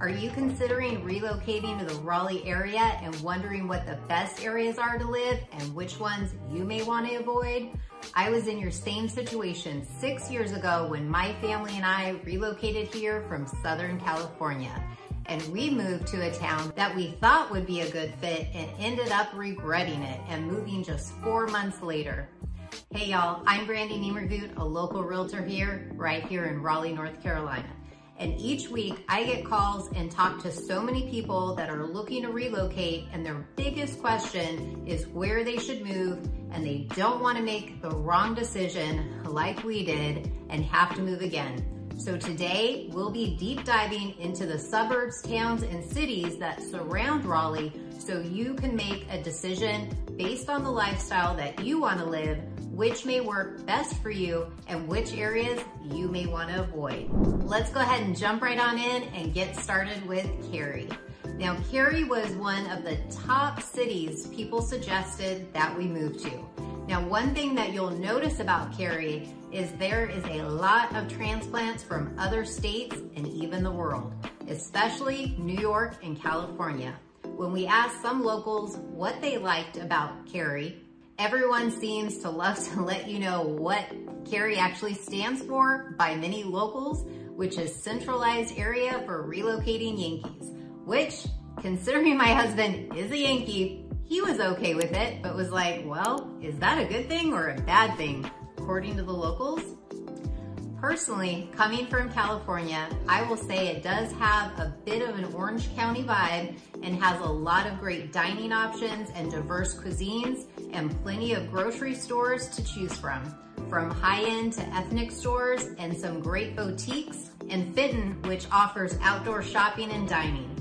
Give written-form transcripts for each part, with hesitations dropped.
Are you considering relocating to the Raleigh area and wondering what the best areas are to live and which ones you may want to avoid? I was in your same situation 6 years ago when my family and I relocated here from Southern California. And we moved to a town that we thought would be a good fit and ended up regretting it and moving just 4 months later. Hey y'all, I'm Brandy Nemergut, a local realtor here, right here in Raleigh, North Carolina. And each week I get calls and talk to so many people that are looking to relocate, and their biggest question is where they should move, and they don't want to make the wrong decision like we did and have to move again. So today we'll be deep diving into the suburbs, towns, and cities that surround Raleigh so you can make a decision based on the lifestyle that you want to live, which may work best for you, and which areas you may want to avoid. Let's go ahead and jump right on in and get started with Cary. Now, Cary was one of the top cities people suggested that we move to. Now, one thing that you'll notice about Cary is there is a lot of transplants from other states and even the world, especially New York and California. When we asked some locals what they liked about Cary, everyone seems to love to let you know what Cary actually stands for by many locals, which is Centralized Area for Relocating Yankees, which, considering my husband is a Yankee, he was okay with it, but was like, well, is that a good thing or a bad thing, according to the locals? Personally, coming from California, I will say it does have a bit of an Orange County vibe and has a lot of great dining options and diverse cuisines and plenty of grocery stores to choose from high-end to ethnic stores and some great boutiques, and Fitton, which offers outdoor shopping and dining.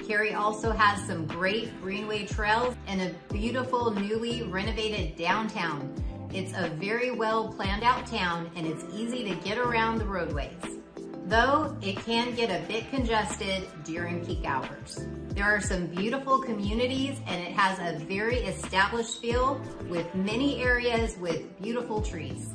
Cary also has some great greenway trails and a beautiful newly renovated downtown. It's a very well planned out town and it's easy to get around the roadways, though it can get a bit congested during peak hours. There are some beautiful communities and it has a very established feel with many areas with beautiful trees.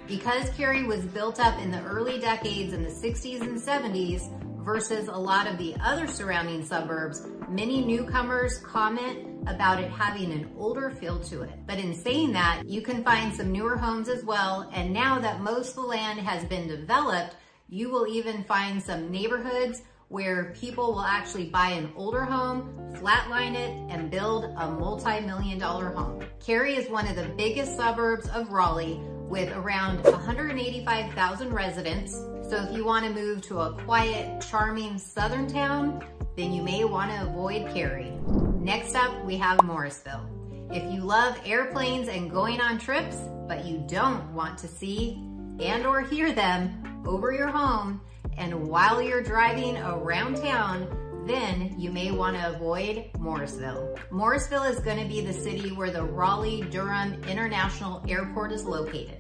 Because Cary was built up in the early decades in the 60s and 70s versus a lot of the other surrounding suburbs, many newcomers comment about it having an older feel to it. But in saying that, you can find some newer homes as well, and now that most of the land has been developed, you will even find some neighborhoods where people will actually buy an older home, flatline it, and build a multi-million-dollar home. Cary is one of the biggest suburbs of Raleigh with around 185,000 residents. So if you want to move to a quiet, charming southern town, then you may want to avoid Cary. Next up, we have Morrisville. If you love airplanes and going on trips, but you don't want to see and or hear them over your home and while you're driving around town, then you may want to avoid Morrisville. Morrisville is going to be the city where the Raleigh Durham International Airport is located.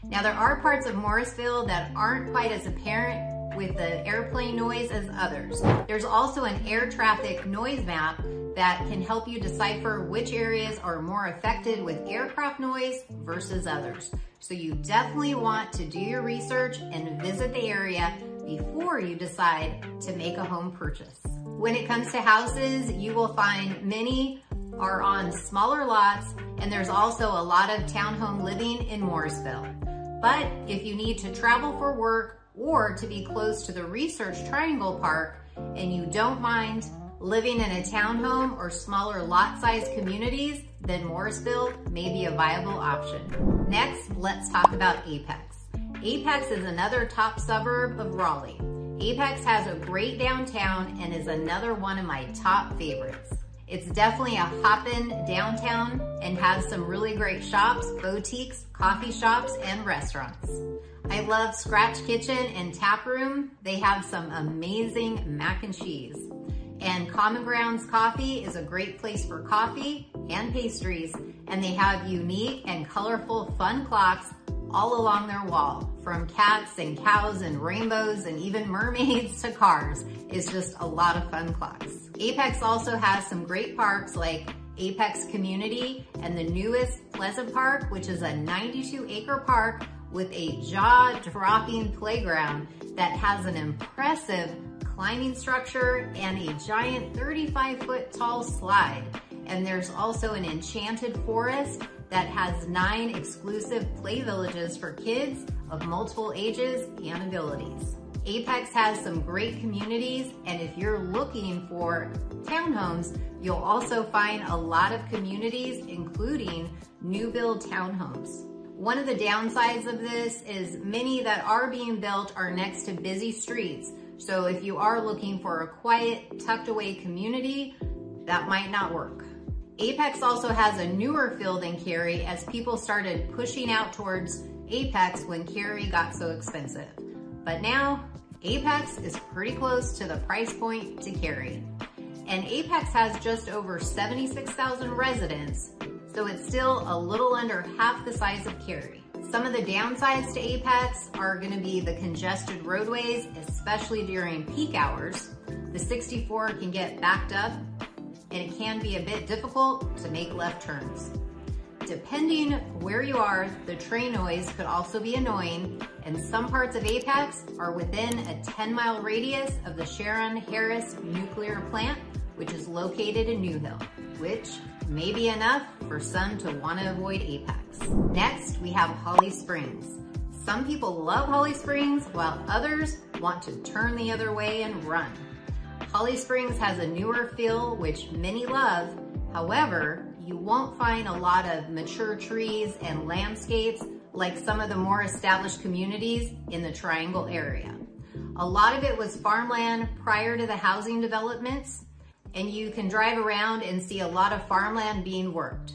Now, there are parts of Morrisville that aren't quite as apparent with the airplane noise as others. There's also an air traffic noise map that can help you decipher which areas are more affected with aircraft noise versus others. So you definitely want to do your research and visit the area before you decide to make a home purchase. When it comes to houses, you will find many are on smaller lots, and there's also a lot of townhome living in Morrisville. But if you need to travel for work or to be close to the Research Triangle Park and you don't mind living in a townhome or smaller lot size communities, then Morrisville may be a viable option. Next, let's talk about Apex. Apex is another top suburb of Raleigh. Apex has a great downtown and is another one of my top favorites. It's definitely a hoppin' downtown and has some really great shops, boutiques, coffee shops, and restaurants. I love Scratch Kitchen and Tap Room. They have some amazing mac and cheese. And Common Grounds Coffee is a great place for coffee and pastries, and they have unique and colorful fun clocks all along their wall, from cats and cows and rainbows and even mermaids to cars. It's just a lot of fun clocks. Apex also has some great parks like Apex Community and the newest Pleasant Park, which is a 92-acre park with a jaw-dropping playground that has an impressive climbing structure and a giant 35-foot tall slide. And there's also an enchanted forest that has 9 exclusive play villages for kids of multiple ages and abilities. Apex has some great communities, and if you're looking for townhomes, you'll also find a lot of communities, including new build townhomes. One of the downsides of this is many that are being built are next to busy streets. So if you are looking for a quiet, tucked away community, that might not work. Apex also has a newer field in Cary as people started pushing out towards Apex when Cary got so expensive. But now, Apex is pretty close to the price point to Cary. And Apex has just over 76,000 residents, so it's still a little under half the size of Cary. Some of the downsides to Apex are gonna be the congested roadways, especially during peak hours. The 64 can get backed up, and it can be a bit difficult to make left turns. Depending where you are, the train noise could also be annoying, and some parts of Apex are within a 10-mile radius of the Sharon-Harris nuclear plant, which is located in New Hill, which may be enough for some to want to avoid Apex. Next, we have Holly Springs. Some people love Holly Springs, while others want to turn the other way and run. Holly Springs has a newer feel, which many love. However, you won't find a lot of mature trees and landscapes like some of the more established communities in the Triangle area. A lot of it was farmland prior to the housing developments, and you can drive around and see a lot of farmland being worked.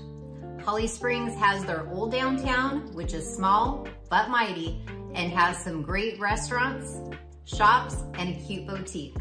Holly Springs has their old downtown, which is small but mighty, and has some great restaurants, shops, and a cute boutique.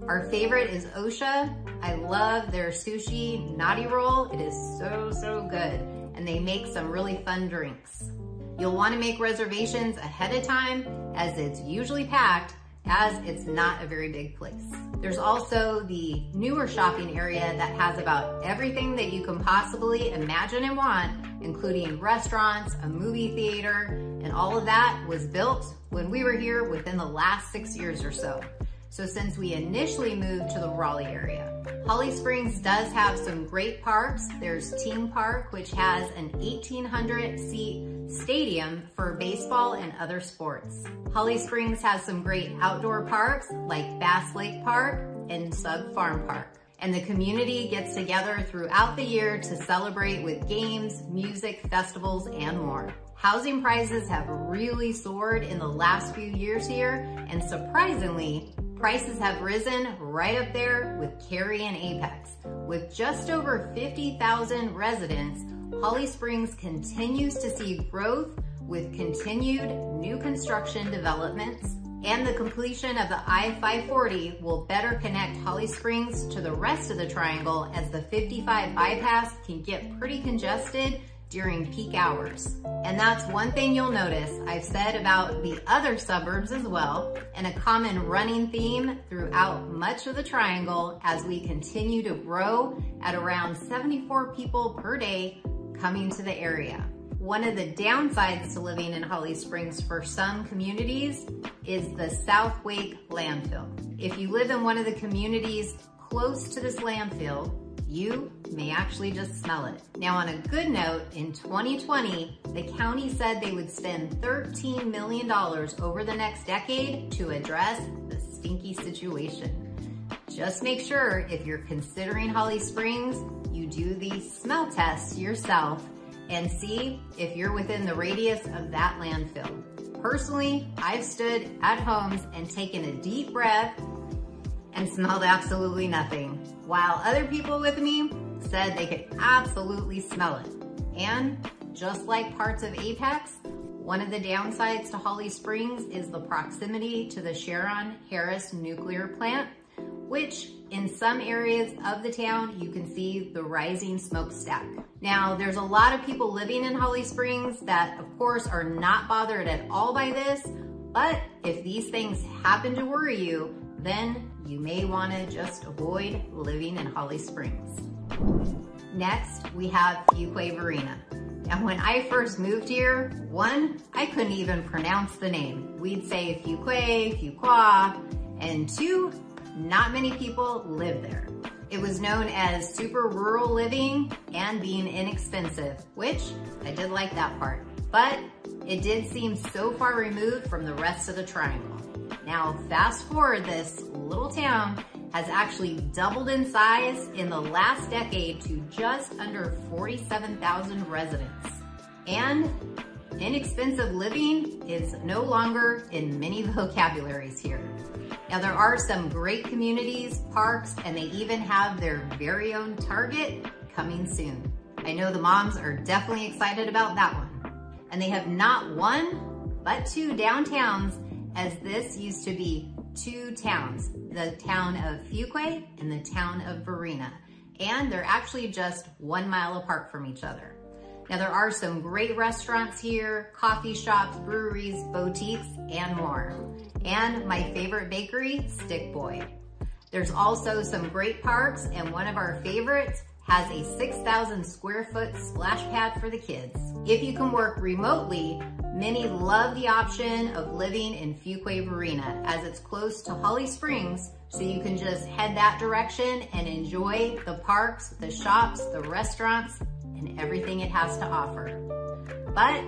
Our favorite is Osha. I love their sushi nati roll. It is so good, and they make some really fun drinks. You'll want to make reservations ahead of time, as it's usually packed, as it's not a very big place. There's also the newer shopping area that has about everything that you can possibly imagine and want, including restaurants, a movie theater, and all of that was built when we were here within the last 6 years or so. So since we initially moved to the Raleigh area. Holly Springs does have some great parks. There's Ting Park, which has an 1,800-seat stadium for baseball and other sports. Holly Springs has some great outdoor parks like Bass Lake Park and Sub Farm Park. And the community gets together throughout the year to celebrate with games, music, festivals, and more. Housing prices have really soared in the last few years here, and surprisingly, prices have risen right up there with Cary and Apex. With just over 50,000 residents, Holly Springs continues to see growth with continued new construction developments, and the completion of the I-540 will better connect Holly Springs to the rest of the Triangle, as the 55 bypass can get pretty congested during peak hours. And that's one thing you'll notice I've said about the other suburbs as well, and a common running theme throughout much of the Triangle as we continue to grow at around 74 people per day coming to the area. One of the downsides to living in Holly Springs for some communities is the South Wake landfill. If you live in one of the communities close to this landfill, you may actually just smell it. Now, on a good note, in 2020, the county said they would spend $13 million over the next decade to address the stinky situation. Just make sure if you're considering Holly Springs, you do these smell tests yourself and see if you're within the radius of that landfill. Personally, I've stood at homes and taken a deep breath and smelled absolutely nothing, while other people with me said they could absolutely smell it. And just like parts of Apex, one of the downsides to Holly Springs is the proximity to the Sharon-Harris nuclear plant, which in some areas of the town, you can see the rising smokestack. Now, there's a lot of people living in Holly Springs that, of course, are not bothered at all by this, but if these things happen to worry you, then you may want to just avoid living in Holly Springs. Next, we have Fuqua Varina. Now, when I first moved here, one, I couldn't even pronounce the name. We'd say Fuqua, and two, not many people live there. It was known as super rural living and being inexpensive, which I did like that part, but it did seem so far removed from the rest of the triangle. Now, fast forward, this little town has actually doubled in size in the last decade to just under 47,000 residents. And inexpensive living is no longer in many vocabularies here. Now, there are some great communities, parks, and they even have their very own Target coming soon. I know the moms are definitely excited about that one. And they have not one, but two downtowns, as this used to be two towns, the town of Fuqua and the town of Varina. And they're actually just 1 mile apart from each other. Now, there are some great restaurants here, coffee shops, breweries, boutiques, and more. And my favorite bakery, Stick Boy. There's also some great parks, and one of our favorites has a 6,000 square foot splash pad for the kids. If you can work remotely, many love the option of living in Fuqua Varina, as it's close to Holly Springs, so you can just head that direction and enjoy the parks, the shops, the restaurants, and everything it has to offer. But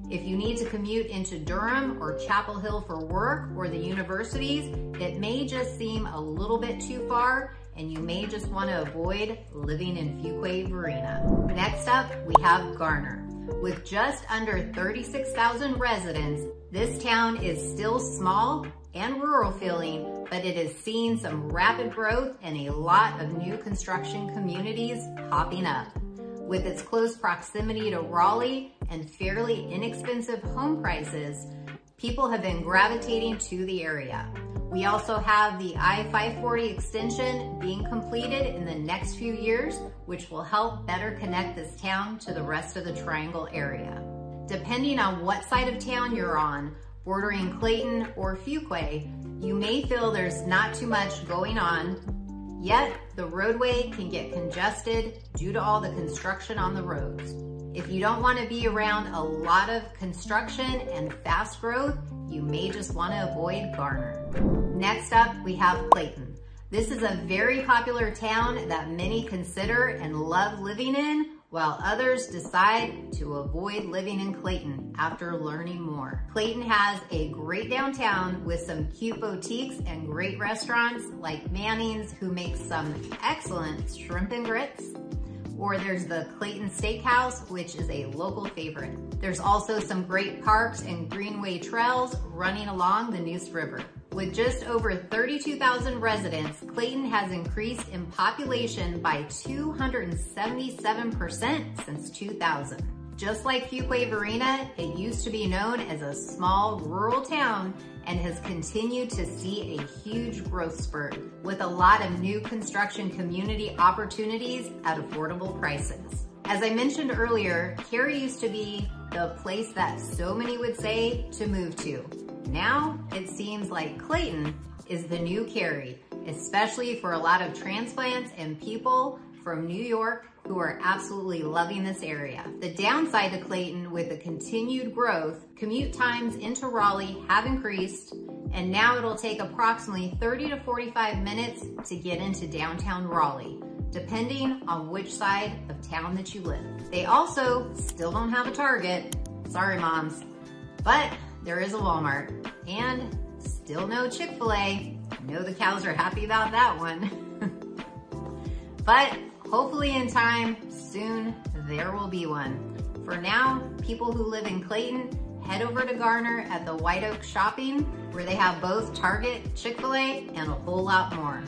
if you need to commute into Durham or Chapel Hill for work or the universities, it may just seem a little bit too far, and you may just want to avoid living in Fuqua Varina. Next up, we have Garner. With just under 36,000 residents, this town is still small and rural feeling, but it has seen some rapid growth and a lot of new construction communities popping up. With its close proximity to Raleigh and fairly inexpensive home prices, people have been gravitating to the area. We also have the I-540 extension being completed in the next few years, which will help better connect this town to the rest of the Triangle area. Depending on what side of town you're on, bordering Clayton or Fuqua, you may feel there's not too much going on, yet the roadway can get congested due to all the construction on the roads. If you don't want to be around a lot of construction and fast growth, you may just want to avoid Garner. Next up, we have Clayton. This is a very popular town that many consider and love living in, while others decide to avoid living in Clayton after learning more. Clayton has a great downtown with some cute boutiques and great restaurants like Manning's, who makes some excellent shrimp and grits. Or there's the Clayton Steakhouse, which is a local favorite. There's also some great parks and greenway trails running along the Neuse River. With just over 32,000 residents, Clayton has increased in population by 277% since 2000. Just like Fuqua Varina, it used to be known as a small rural town and has continued to see a huge growth spurt with a lot of new construction community opportunities at affordable prices. As I mentioned earlier, Cary used to be the place that so many would say to move to. Now it seems like Clayton is the new Cary, especially for a lot of transplants and people from New York who are absolutely loving this area. The downside to Clayton, with the continued growth, commute times into Raleigh have increased, and now it'll take approximately 30 to 45 minutes to get into downtown Raleigh, depending on which side of town that you live. They also still don't have a Target. Sorry, moms. But there is a Walmart, and still no Chick-fil-A. I know the cows are happy about that one. But hopefully in time, soon, there will be one. For now, people who live in Clayton, head over to Garner at the White Oak Shopping, where they have both Target, Chick-fil-A, and a whole lot more.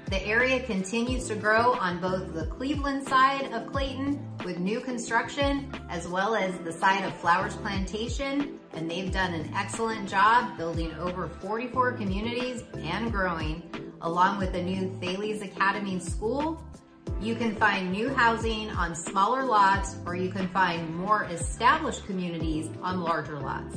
The area continues to grow on both the Cleveland side of Clayton with new construction, as well as the side of Flowers Plantation, and they've done an excellent job building over 44 communities and growing, along with the new Thales Academy School. You can find new housing on smaller lots, or you can find more established communities on larger lots.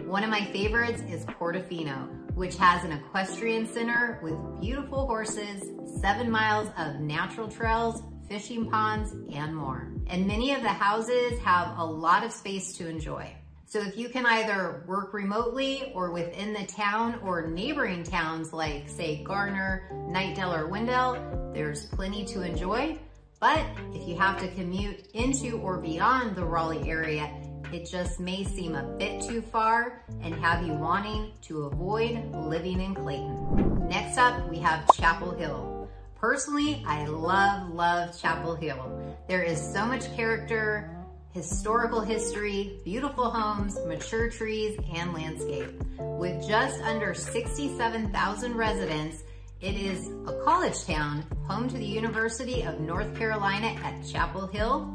One of my favorites is Portofino, which has an equestrian center with beautiful horses, 7 miles of natural trails, fishing ponds, and more. And many of the houses have a lot of space to enjoy. So if you can either work remotely or within the town or neighboring towns like say Garner, Knightdale, or Wendell, there's plenty to enjoy. But if you have to commute into or beyond the Raleigh area, it just may seem a bit too far and have you wanting to avoid living in Clayton. Next up, we have Chapel Hill. Personally, I love Chapel Hill. There is so much character, historical history, beautiful homes, mature trees, and landscape. With just under 67,000 residents, it is a college town, home to the University of North Carolina at Chapel Hill,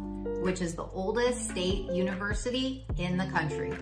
which is the oldest state university in the country.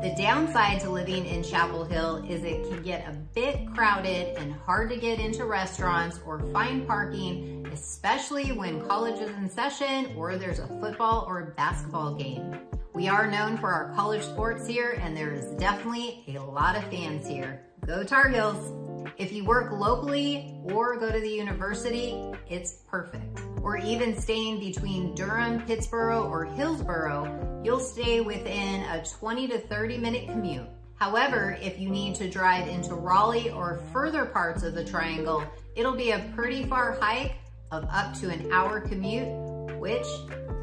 The downside to living in Chapel Hill is it can get a bit crowded and hard to get into restaurants or find parking, especially when college is in session or there's a football or basketball game. We are known for our college sports here, and there is definitely a lot of fans here. Go Tar Heels! If you work locally or go to the university, it's perfect. Or even staying between Durham, Pittsboro, or Hillsboro, you'll stay within a 20 to 30 minute commute. However, if you need to drive into Raleigh or further parts of the Triangle, it'll be a pretty far hike of up to an hour commute, which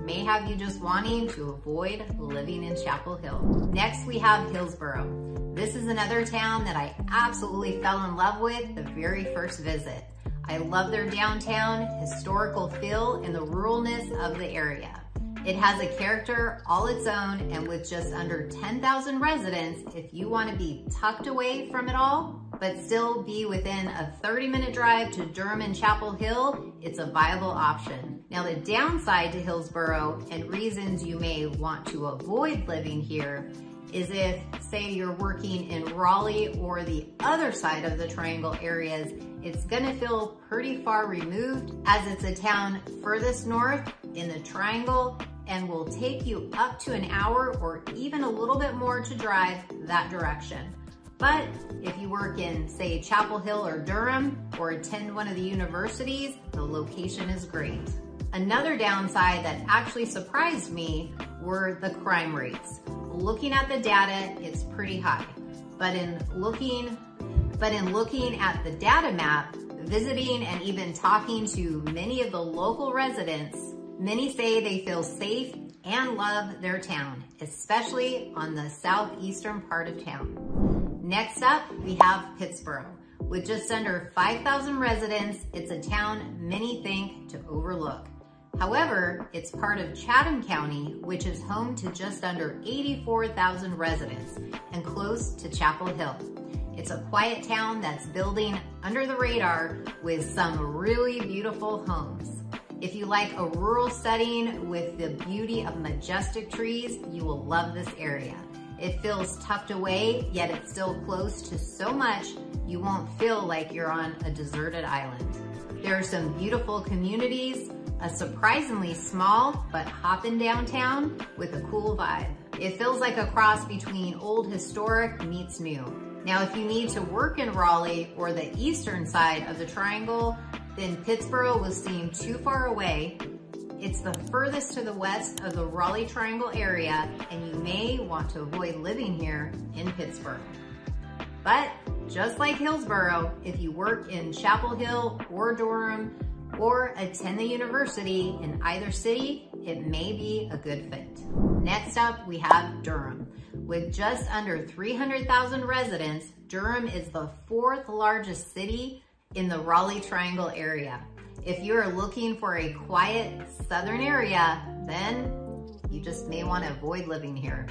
may have you just wanting to avoid living in Chapel Hill. Next, we have Hillsboro. This is another town that I absolutely fell in love with the very first visit. I love their downtown, historical feel, and the ruralness of the area. It has a character all its own, and with just under 10,000 residents, if you want to be tucked away from it all, but still be within a 30-minute drive to Durham and Chapel Hill, it's a viable option. Now, the downside to Hillsboro and reasons you may want to avoid living here is if, say, you're working in Raleigh or the other side of the Triangle areas, it's gonna feel pretty far removed as it's a town furthest north in the Triangle and will take you up to an hour or even a little bit more to drive that direction. But if you work in, say, Chapel Hill or Durham or attend one of the universities, the location is great. Another downside that actually surprised me were the crime rates. Looking at the data, it's pretty high. But in looking at the data map, visiting and even talking to many of the local residents, many say they feel safe and love their town, especially on the southeastern part of town. Next up, we have Pittsboro. With just under 5,000 residents, it's a town many think to overlook. However, it's part of Chatham County, which is home to just under 84,000 residents and close to Chapel Hill. It's a quiet town that's building under the radar with some really beautiful homes. If you like a rural setting with the beauty of majestic trees, you will love this area. It feels tucked away, yet it's still close to so much you won't feel like you're on a deserted island. There are some beautiful communities, a surprisingly small but hoppin' downtown with a cool vibe. It feels like a cross between old historic meets new. Now, if you need to work in Raleigh or the eastern side of the Triangle, then Pittsboro will seem too far away. It's the furthest to the west of the Raleigh Triangle area, and you may want to avoid living here in Pittsboro. But just like Hillsboro, if you work in Chapel Hill or Durham, or attend the university in either city, it may be a good fit. Next up, we have Durham. With just under 300,000 residents, Durham is the fourth largest city in the Raleigh Triangle area. If you're looking for a quiet southern area, then you just may want to avoid living here.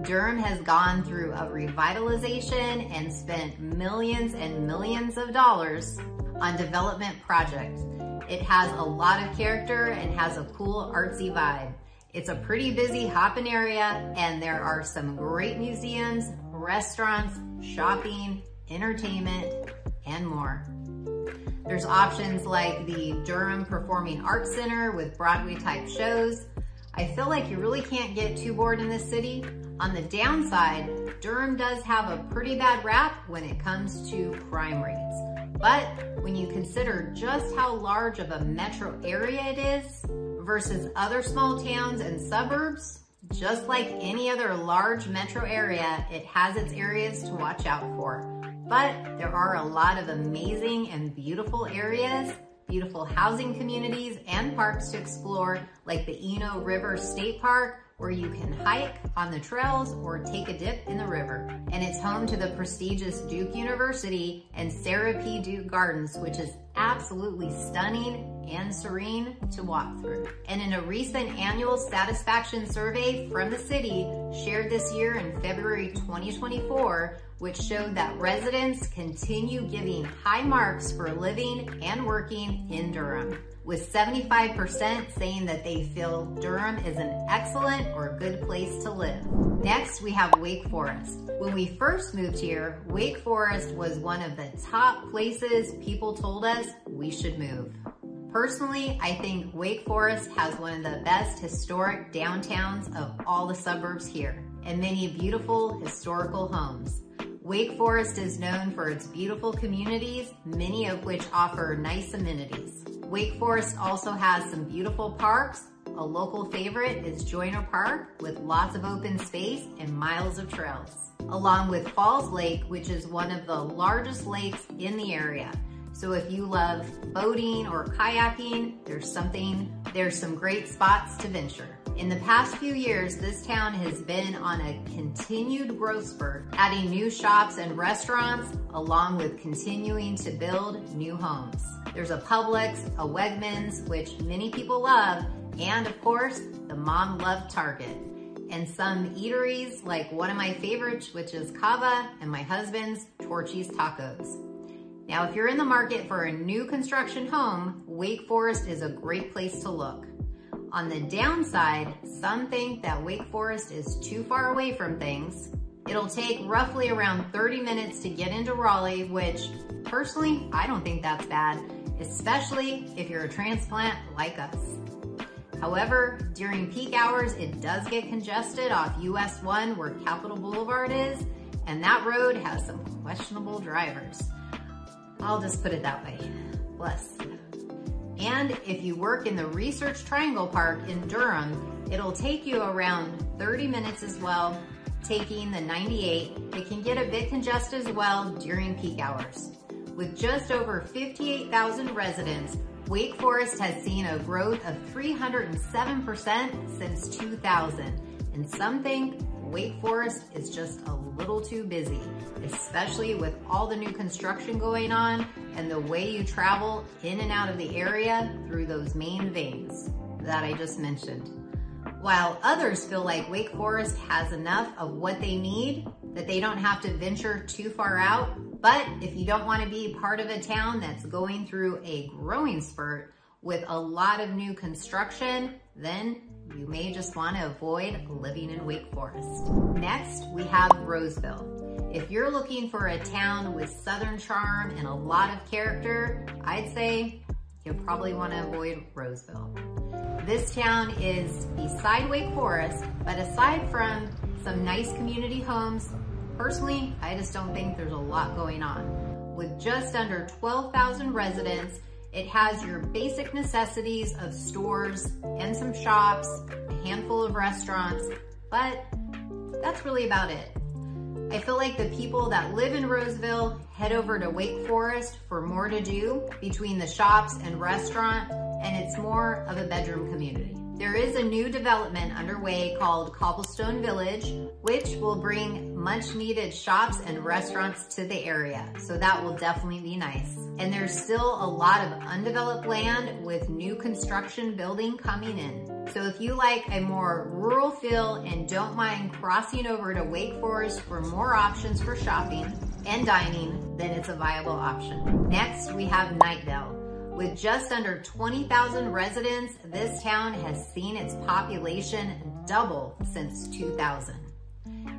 Durham has gone through a revitalization and spent millions and millions of dollars on development projects. It has a lot of character and has a cool artsy vibe. It's a pretty busy hopping area, and there are some great museums, restaurants, shopping, entertainment, and more. There's options like the Durham Performing Arts Center with Broadway type shows. I feel like you really can't get too bored in this city. On the downside, Durham does have a pretty bad rap when it comes to crime rates. But when you consider just how large of a metro area it is versus other small towns and suburbs, Just like any other large metro area, it has its areas to watch out for. But there are a lot of amazing and beautiful areas, beautiful housing communities and parks to explore, like the Eno River State Park, where you can hike on the trails or take a dip in the river. And it's home to the prestigious Duke University and Sarah P. Duke Gardens, which is absolutely stunning and serene to walk through. And in a recent annual satisfaction survey from the city shared this year in February 2024, which showed that residents continue giving high marks for living and working in Durham, with 75% saying that they feel Durham is an excellent or good place to live. Next, we have Wake Forest. When we first moved here, Wake Forest was one of the top places people told us we should move. Personally, I think Wake Forest has one of the best historic downtowns of all the suburbs here, and many beautiful historical homes. Wake Forest is known for its beautiful communities, many of which offer nice amenities. Wake Forest also has some beautiful parks. A local favorite is Joyner Park, with lots of open space and miles of trails, along with Falls Lake, which is one of the largest lakes in the area. So if you love boating or kayaking, there's some great spots to venture. In the past few years, this town has been on a continued growth spurt, adding new shops and restaurants, along with continuing to build new homes. There's a Publix, a Wegmans, which many people love, and of course, the mom-loved Target. And some eateries, like one of my favorites, which is Cava, and my husband's Torchy's Tacos. Now, if you're in the market for a new construction home, Wake Forest is a great place to look. On the downside, some think that Wake Forest is too far away from things. It'll take roughly around 30 minutes to get into Raleigh, which personally, I don't think that's bad, especially if you're a transplant like us. However, during peak hours, it does get congested off US 1 where Capitol Boulevard is, and that road has some questionable drivers. I'll just put it that way. Bless. And if you work in the Research Triangle Park in Durham, it'll take you around 30 minutes as well, taking the 98. It can get a bit congested as well during peak hours. With just over 58,000 residents, Wake Forest has seen a growth of 307% since 2000. And some think Wake Forest is just a little too busy, especially with all the new construction going on and the way you travel in and out of the area through those main veins that I just mentioned. While others feel like Wake Forest has enough of what they need, that they don't have to venture too far out. But if you don't want to be part of a town that's going through a growing spurt with a lot of new construction, then you may just want to avoid living in Wake Forest. Next, we have Roseville. If you're looking for a town with Southern charm and a lot of character, I'd say you'll probably want to avoid Roseville. This town is beside Wake Forest, but aside from some nice community homes, personally, I just don't think there's a lot going on. With just under 12,000 residents, it has your basic necessities of stores and some shops, a handful of restaurants, but that's really about it. I feel like the people that live in Roseville head over to Wake Forest for more to do between the shops and restaurant, and it's more of a bedroom community. There is a new development underway called Cobblestone Village, which will bring much needed shops and restaurants to the area. So that will definitely be nice. And there's still a lot of undeveloped land with new construction building coming in. So if you like a more rural feel and don't mind crossing over to Wake Forest for more options for shopping and dining, then it's a viable option. Next, we have Knightdale. With just under 20,000 residents, this town has seen its population double since 2000.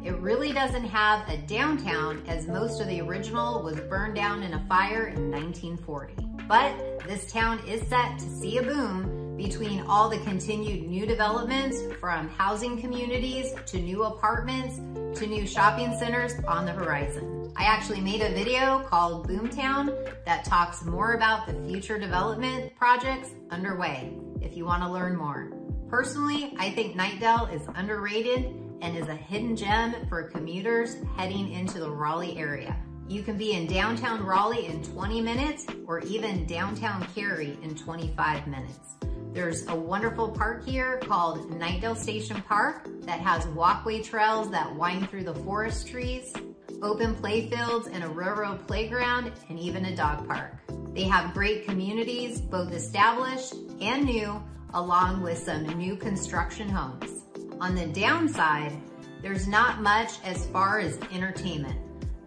It really doesn't have a downtown, as most of the original was burned down in a fire in 1940. But this town is set to see a boom between all the continued new developments, from housing communities to new apartments to new shopping centers on the horizon. I actually made a video called Boomtown that talks more about the future development projects underway if you want to learn more. Personally, I think Knightdale is underrated and is a hidden gem for commuters heading into the Raleigh area. You can be in downtown Raleigh in 20 minutes or even downtown Cary in 25 minutes. There's a wonderful park here called Knightdale Station Park that has walkway trails that wind through the forest trees, open playfields and a railroad playground, and even a dog park. They have great communities, both established and new, along with some new construction homes. On the downside, there's not much as far as entertainment.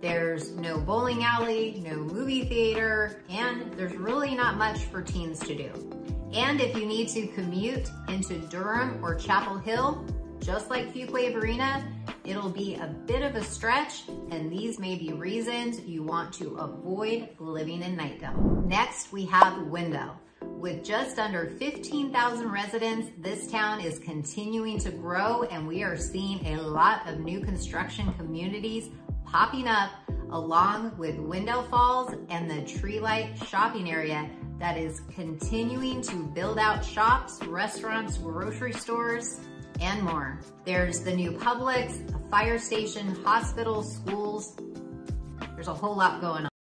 There's no bowling alley, no movie theater, and there's really not much for teens to do. And if you need to commute into Durham or Chapel Hill, just like Fuqua Varina, it'll be a bit of a stretch, and these may be reasons you want to avoid living in Knightdale. Next, we have Wendell. With just under 15,000 residents, this town is continuing to grow, and we are seeing a lot of new construction communities popping up along with Wendell Falls and the Tree Light shopping area that is continuing to build out shops, restaurants, grocery stores, and more. There's the new Publix, a fire station, hospitals, schools. There's a whole lot going on.